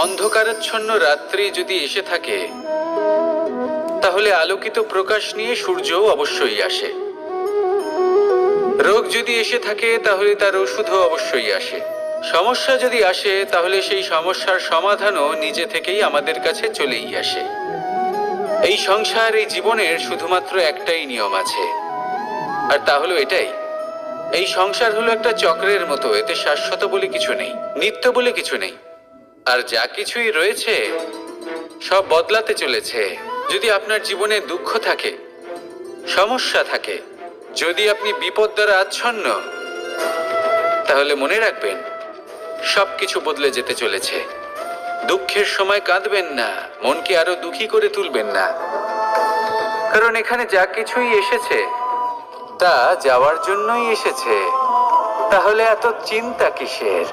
অন্ধকারাচ্ছন্ন রাত্রি যদি এসে থাকে, তাহলে আলোকিত প্রকাশ নিয়ে সূর্যও অবশ্যই আসে। রোগ যদি এসে থাকে, তাহলে তার ওষুধও অবশ্যই আসে। সমস্যা যদি আসে, তাহলে সেই সমস্যার সমাধানও নিজে থেকেই আমাদের কাছে চলেই আসে। এই সংসার, এই জীবনের শুধুমাত্র একটাই নিয়ম আছে, আর তা হলো এটাই: এই সংসার হলো একটা চক্রের মতো। এতে শাশ্বত বলে কিছু নেই, নিত্য বলে কিছু নেই। আর যা কিছুই রয়েছে সব বদলাতে চলেছে। যদি আপনার জীবনে দুঃখ থাকে, সমস্যা থাকে, যদি আপনি বিপদ দ্বারা আচ্ছন্ন, তাহলে মনে রাখবেন সবকিছু বদলে যেতে চলেছে। দুঃখের সময় কাঁদবেন না, মনকে আরো দুঃখী করে তুলবেন না, কারণ এখানে যা কিছুই এসেছে তা যাওয়ার জন্যই এসেছে। তাহলে এত চিন্তা কিসের?